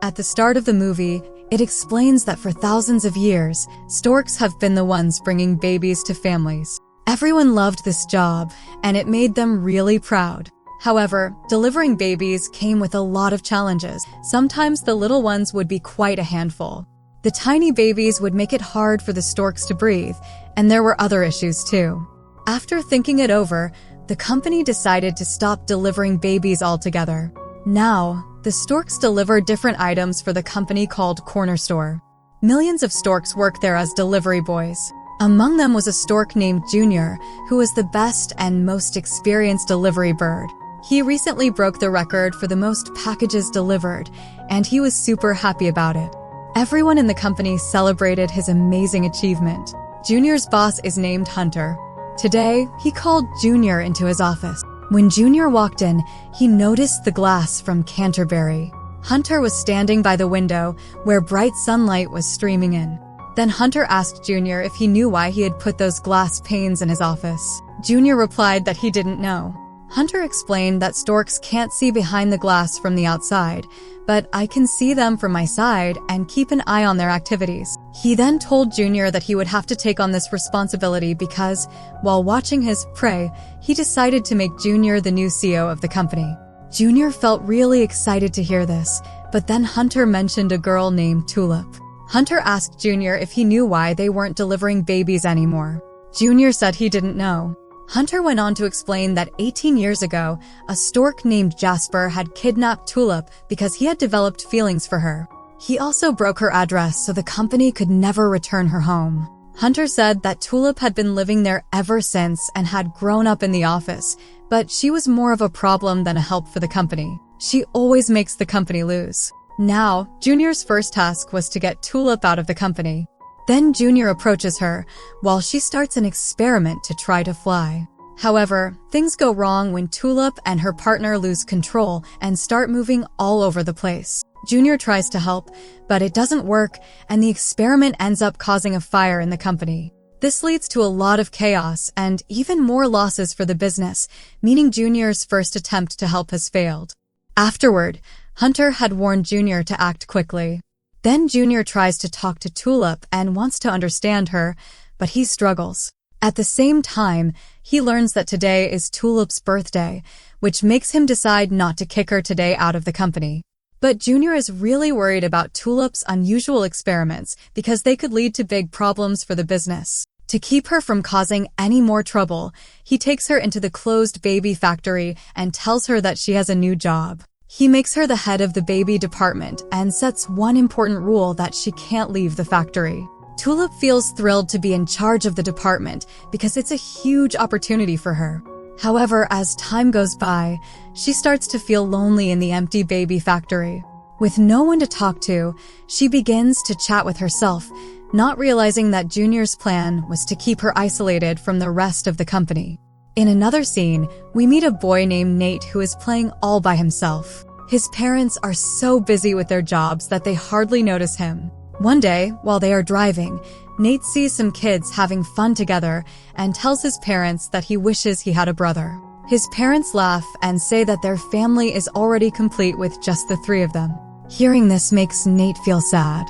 At the start of the movie, it explains that for thousands of years, storks have been the ones bringing babies to families. Everyone loved this job, and it made them really proud. However, delivering babies came with a lot of challenges. Sometimes the little ones would be quite a handful. The tiny babies would make it hard for the storks to breathe, and there were other issues too. After thinking it over, the company decided to stop delivering babies altogether. Now, the storks deliver different items for the company called Corner Store. Millions of storks work there as delivery boys. Among them was a stork named Junior, who was the best and most experienced delivery bird. He recently broke the record for the most packages delivered, and he was super happy about it. Everyone in the company celebrated his amazing achievement. Junior's boss is named Hunter. Today, he called Junior into his office. When Junior walked in, he noticed the glass from Canterbury. Hunter was standing by the window, where bright sunlight was streaming in. Then Hunter asked Junior if he knew why he had put those glass panes in his office. Junior replied that he didn't know. Hunter explained that storks can't see behind the glass from the outside, but I can see them from my side and keep an eye on their activities. He then told Junior that he would have to take on this responsibility because, while watching his prey, he decided to make Junior the new CEO of the company. Junior felt really excited to hear this, but then Hunter mentioned a girl named Tulip. Hunter asked Junior if he knew why they weren't delivering babies anymore. Junior said he didn't know. Hunter went on to explain that 18 years ago, a stork named Jasper had kidnapped Tulip because he had developed feelings for her. He also broke her address so the company could never return her home. Hunter said that Tulip had been living there ever since and had grown up in the office, but she was more of a problem than a help for the company. She always makes the company lose. Now, Junior's first task was to get Tulip out of the company. Then Junior approaches her, while she starts an experiment to try to fly. However, things go wrong when Tulip and her partner lose control and start moving all over the place. Junior tries to help, but it doesn't work, and the experiment ends up causing a fire in the company. This leads to a lot of chaos and even more losses for the business, meaning Junior's first attempt to help has failed. Afterward, Hunter had warned Junior to act quickly. Then Junior tries to talk to Tulip and wants to understand her, but he struggles. At the same time, he learns that today is Tulip's birthday, which makes him decide not to kick her today out of the company. But Junior is really worried about Tulip's unusual experiments because they could lead to big problems for the business. To keep her from causing any more trouble, he takes her into the closed baby factory and tells her that she has a new job. He makes her the head of the baby department and sets one important rule that she can't leave the factory. Tulip feels thrilled to be in charge of the department because it's a huge opportunity for her. However, as time goes by, she starts to feel lonely in the empty baby factory. With no one to talk to, she begins to chat with herself, not realizing that Junior's plan was to keep her isolated from the rest of the company. In another scene, we meet a boy named Nate who is playing all by himself. His parents are so busy with their jobs that they hardly notice him. One day, while they are driving, Nate sees some kids having fun together and tells his parents that he wishes he had a brother. His parents laugh and say that their family is already complete with just the three of them. Hearing this makes Nate feel sad.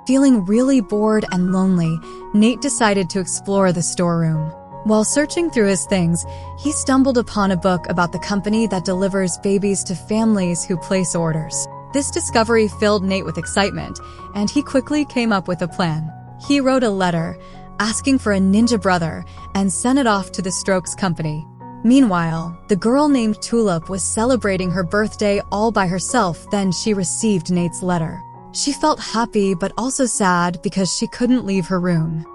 Feeling really bored and lonely, Nate decided to explore the storeroom. While searching through his things, he stumbled upon a book about the company that delivers babies to families who place orders. This discovery filled Nate with excitement, and he quickly came up with a plan. He wrote a letter, asking for a ninja brother, and sent it off to the Storks company. Meanwhile, the girl named Tulip was celebrating her birthday all by herself. Then she received Nate's letter. She felt happy but also sad because she couldn't leave her room.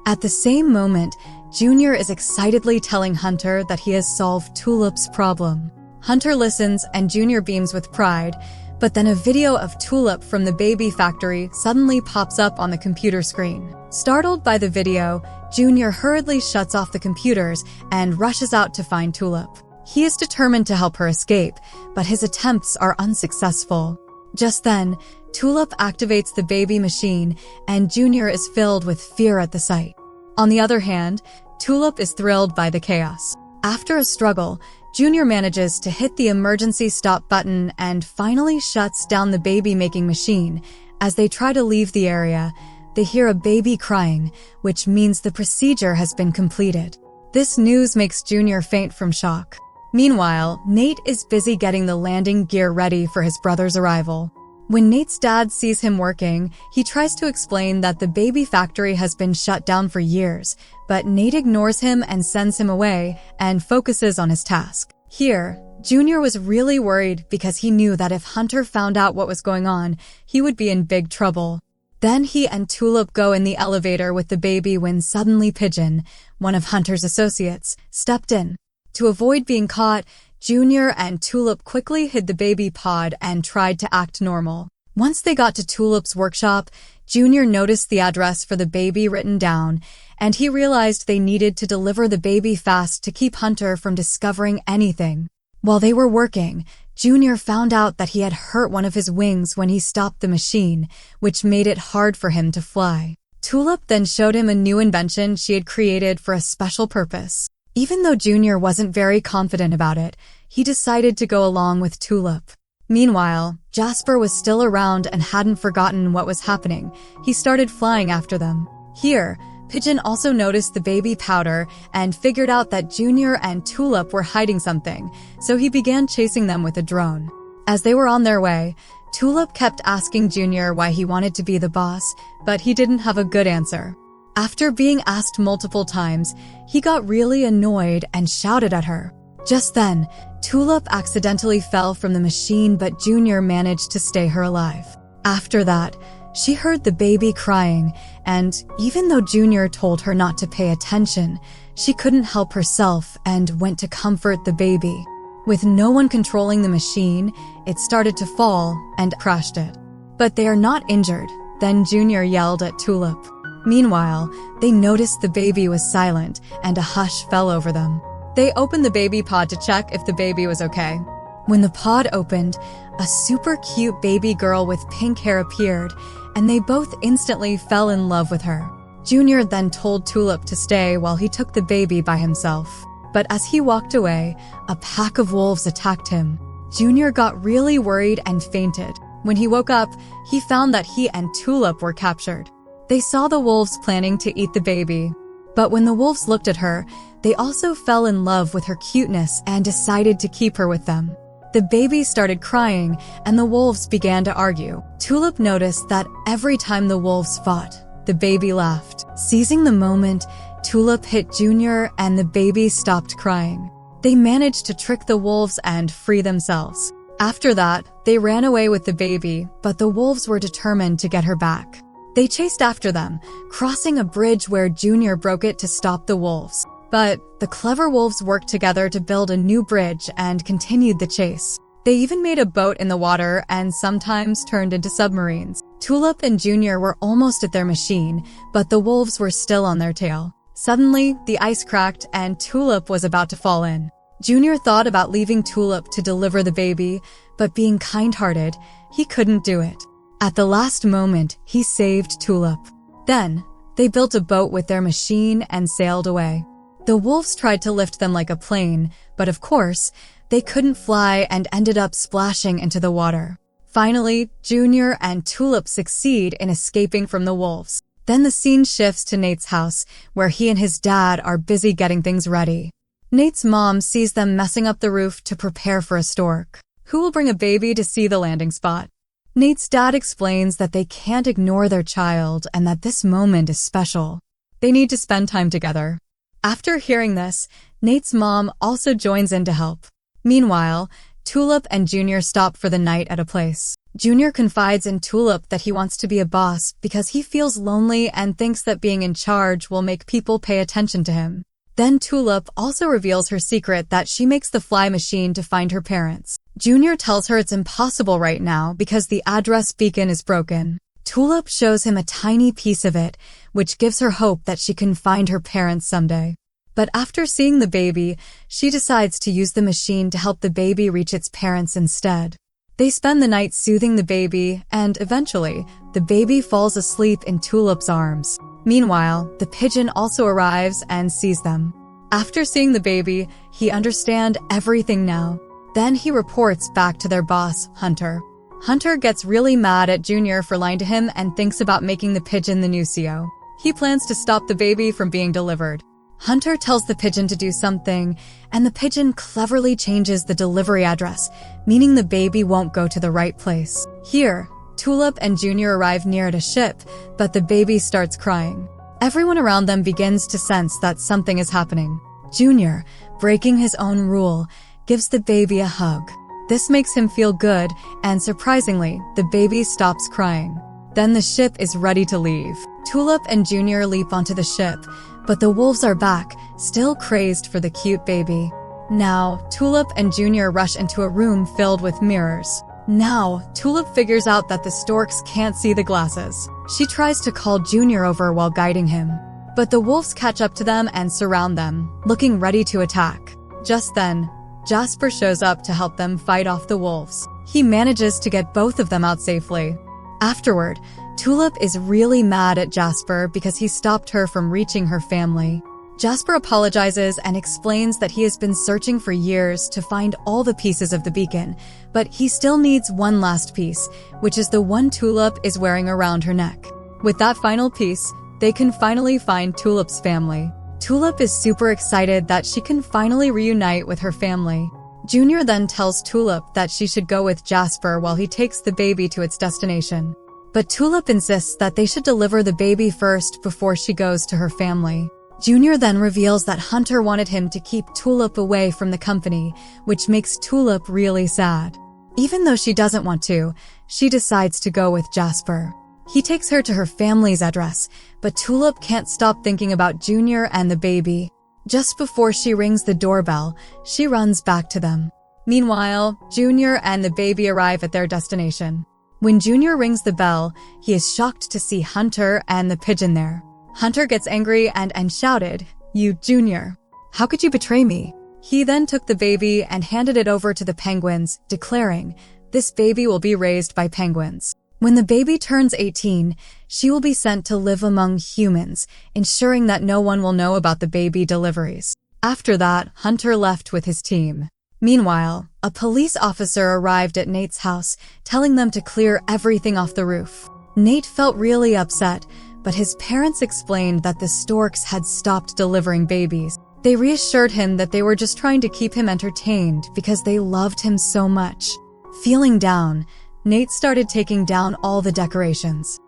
At the same moment, Junior is excitedly telling Hunter that he has solved Tulip's problem. Hunter listens and Junior beams with pride, but then a video of Tulip from the baby factory suddenly pops up on the computer screen. Startled by the video, Junior hurriedly shuts off the computers and rushes out to find Tulip. He is determined to help her escape, but his attempts are unsuccessful. Just then, Tulip activates the baby machine, and Junior is filled with fear at the sight. On the other hand, Tulip is thrilled by the chaos. After a struggle, Junior manages to hit the emergency stop button and finally shuts down the baby-making machine. As they try to leave the area, they hear a baby crying, which means the procedure has been completed. This news makes Junior faint from shock. Meanwhile, Nate is busy getting the landing gear ready for his brother's arrival. When Nate's dad sees him working, he tries to explain that the baby factory has been shut down for years, but Nate ignores him and sends him away and focuses on his task. Here, Junior was really worried because he knew that if Hunter found out what was going on, he would be in big trouble. Then he and Tulip go in the elevator with the baby when suddenly Pigeon, one of Hunter's associates, stepped in. To avoid being caught, Junior and Tulip quickly hid the baby pod and tried to act normal. Once they got to Tulip's workshop, Junior noticed the address for the baby written down, and he realized they needed to deliver the baby fast to keep Hunter from discovering anything. While they were working, Junior found out that he had hurt one of his wings when he stopped the machine, which made it hard for him to fly. Tulip then showed him a new invention she had created for a special purpose. Even though Junior wasn't very confident about it, he decided to go along with Tulip. Meanwhile, Jasper was still around and hadn't forgotten what was happening. He started flying after them. Here, Pigeon also noticed the baby powder and figured out that Junior and Tulip were hiding something, so he began chasing them with a drone. As they were on their way, Tulip kept asking Junior why he wanted to be the boss, but he didn't have a good answer. After being asked multiple times, he got really annoyed and shouted at her. Just then, Tulip accidentally fell from the machine, but Junior managed to stay her alive. After that, she heard the baby crying, and even though Junior told her not to pay attention, she couldn't help herself and went to comfort the baby. With no one controlling the machine, it started to fall and crashed it. But they are not injured. Then Junior yelled at Tulip. Meanwhile, they noticed the baby was silent and a hush fell over them. They opened the baby pod to check if the baby was okay. When the pod opened, a super cute baby girl with pink hair appeared, and they both instantly fell in love with her. Junior then told Tulip to stay while he took the baby by himself. But as he walked away, a pack of wolves attacked him. Junior got really worried and fainted. When he woke up, he found that he and Tulip were captured. They saw the wolves planning to eat the baby. But when the wolves looked at her, they also fell in love with her cuteness and decided to keep her with them. The baby started crying, and the wolves began to argue. Tulip noticed that every time the wolves fought, the baby laughed. Seizing the moment, Tulip hit Junior, and the baby stopped crying. They managed to trick the wolves and free themselves. After that, they ran away with the baby, but the wolves were determined to get her back. They chased after them, crossing a bridge where Junior broke it to stop the wolves. But the clever wolves worked together to build a new bridge and continued the chase. They even made a boat in the water and sometimes turned into submarines. Tulip and Junior were almost at their machine, but the wolves were still on their tail. Suddenly, the ice cracked and Tulip was about to fall in. Junior thought about leaving Tulip to deliver the baby, but being kind-hearted, he couldn't do it. At the last moment, he saved Tulip. Then, they built a boat with their machine and sailed away. The wolves tried to lift them like a plane, but of course, they couldn't fly and ended up splashing into the water. Finally, Junior and Tulip succeed in escaping from the wolves. Then the scene shifts to Nate's house, where he and his dad are busy getting things ready. Nate's mom sees them messing up the roof to prepare for a stork, who will bring a baby to see the landing spot. Nate's dad explains that they can't ignore their child and that this moment is special. They need to spend time together. After hearing this, Nate's mom also joins in to help. Meanwhile, Tulip and Junior stop for the night at a place. Junior confides in Tulip that he wants to be a boss because he feels lonely and thinks that being in charge will make people pay attention to him. Then Tulip also reveals her secret that she makes the fly machine to find her parents. Junior tells her it's impossible right now because the address beacon is broken. Tulip shows him a tiny piece of it, which gives her hope that she can find her parents someday. But after seeing the baby, she decides to use the machine to help the baby reach its parents instead. They spend the night soothing the baby, and eventually, the baby falls asleep in Tulip's arms. Meanwhile, the pigeon also arrives and sees them. After seeing the baby, He understands everything now. Then he reports back to their boss, Hunter. Hunter gets really mad at Junior for lying to him and thinks about making the pigeon the new CO. He plans to stop the baby from being delivered. Hunter tells the pigeon to do something, and the pigeon cleverly changes the delivery address, meaning the baby won't go to the right place. Here, Tulip and Junior arrive near at a ship, but the baby starts crying. Everyone around them begins to sense that something is happening. Junior, breaking his own rule, gives the baby a hug. This makes him feel good, and surprisingly, the baby stops crying. Then the ship is ready to leave. Tulip and Junior leap onto the ship, but the wolves are back, still crazed for the cute baby. Now, Tulip and Junior rush into a room filled with mirrors. Now, Tulip figures out that the Storks can't see the glasses. She tries to call Junior over while guiding him. But the wolves catch up to them and surround them, looking ready to attack. Just then, Jasper shows up to help them fight off the wolves. He manages to get both of them out safely. Afterward, Tulip is really mad at Jasper because he stopped her from reaching her family. Jasper apologizes and explains that he has been searching for years to find all the pieces of the beacon, but he still needs one last piece, which is the one Tulip is wearing around her neck. With that final piece, they can finally find Tulip's family. Tulip is super excited that she can finally reunite with her family. Junior then tells Tulip that she should go with Jasper while he takes the baby to its destination. But Tulip insists that they should deliver the baby first before she goes to her family. Junior then reveals that Hunter wanted him to keep Tulip away from the company, which makes Tulip really sad. Even though she doesn't want to, she decides to go with Jasper. He takes her to her family's address, but Tulip can't stop thinking about Junior and the baby. Just before she rings the doorbell, she runs back to them. Meanwhile, Junior and the baby arrive at their destination. When Junior rings the bell, he is shocked to see Hunter and the pigeon there. Hunter gets angry and shouted, "You, Junior, how could you betray me?" He then took the baby and handed it over to the penguins, declaring, "This baby will be raised by penguins. When the baby turns 18, she will be sent to live among humans, ensuring that no one will know about the baby deliveries." After that, Hunter left with his team. Meanwhile, a police officer arrived at Nate's house, telling them to clear everything off the roof. Nate felt really upset, but his parents explained that the Storks had stopped delivering babies. They reassured him that they were just trying to keep him entertained because they loved him so much. Feeling down, Nate started taking down all the decorations.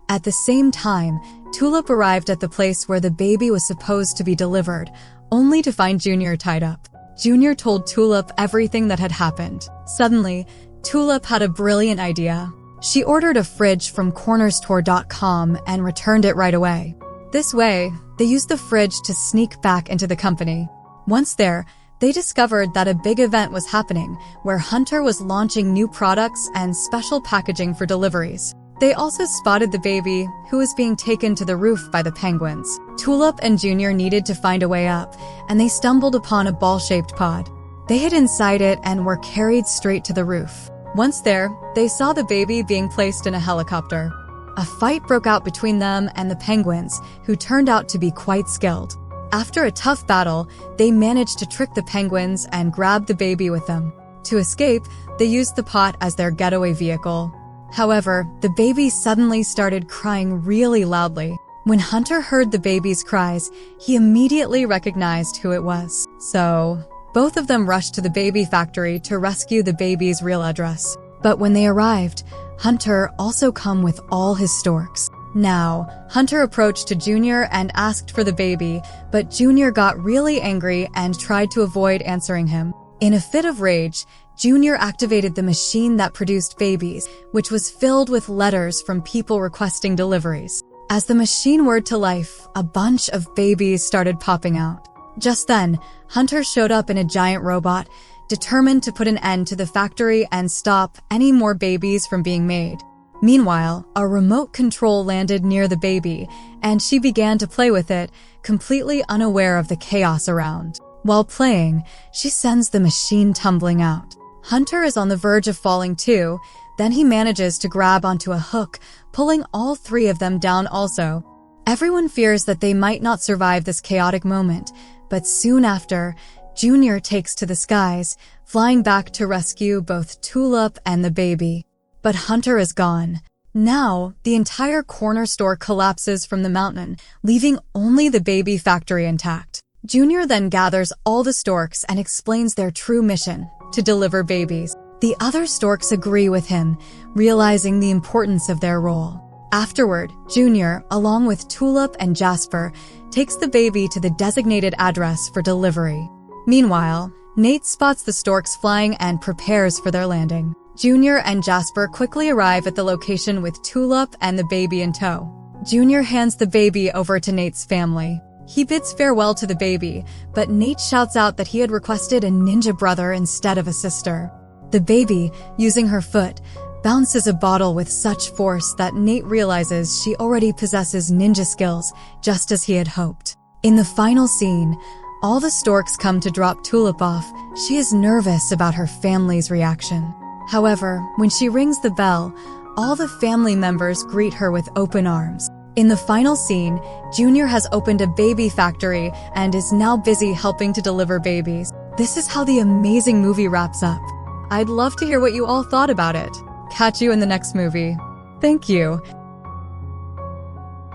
At the same time, Tulip arrived at the place where the baby was supposed to be delivered, only to find Junior tied up. Junior told Tulip everything that had happened. Suddenly, Tulip had a brilliant idea. She ordered a fridge from cornerstore.com and returned it right away. This way, they used the fridge to sneak back into the company. Once there, they discovered that a big event was happening where Hunter was launching new products and special packaging for deliveries. They also spotted the baby, who was being taken to the roof by the penguins. Tulip and Junior needed to find a way up, and they stumbled upon a ball-shaped pod. They hid inside it and were carried straight to the roof. Once there, they saw the baby being placed in a helicopter. A fight broke out between them and the penguins, who turned out to be quite skilled. After a tough battle, they managed to trick the penguins and grab the baby with them. To escape, they used the pot as their getaway vehicle. However, the baby suddenly started crying really loudly. When Hunter heard the baby's cries, he immediately recognized who it was. So, both of them rushed to the baby factory to rescue the baby's real address. But when they arrived, Hunter also came with all his storks. Now, Hunter approached to Junior and asked for the baby, but Junior got really angry and tried to avoid answering him. In a fit of rage, Junior activated the machine that produced babies, which was filled with letters from people requesting deliveries. As the machine whirred to life, a bunch of babies started popping out. Just then, Hunter showed up in a giant robot, determined to put an end to the factory and stop any more babies from being made. Meanwhile, a remote control landed near the baby, and she began to play with it, completely unaware of the chaos around. While playing, she sends the machine tumbling out. Hunter is on the verge of falling too, then he manages to grab onto a hook, pulling all three of them down also. Everyone fears that they might not survive this chaotic moment, but soon after, Junior takes to the skies, flying back to rescue both Tulip and the baby. But Hunter is gone. Now, the entire corner store collapses from the mountain, leaving only the baby factory intact. Junior then gathers all the Storks and explains their true mission, to deliver babies. The other Storks agree with him, realizing the importance of their role. Afterward, Junior, along with Tulip and Jasper, takes the baby to the designated address for delivery. Meanwhile, Nate spots the Storks flying and prepares for their landing. Junior and Jasper quickly arrive at the location with Tulip and the baby in tow. Junior hands the baby over to Nate's family. He bids farewell to the baby, but Nate shouts out that he had requested a ninja brother instead of a sister. The baby, using her foot, bounces a bottle with such force that Nate realizes she already possesses ninja skills, just as he had hoped. In the final scene, all the Storks come to drop Tulip off. She is nervous about her family's reaction. However, when she rings the bell, all the family members greet her with open arms. In the final scene, Junior has opened a baby factory and is now busy helping to deliver babies. This is how the amazing movie wraps up. I'd love to hear what you all thought about it. Catch you in the next movie. Thank you.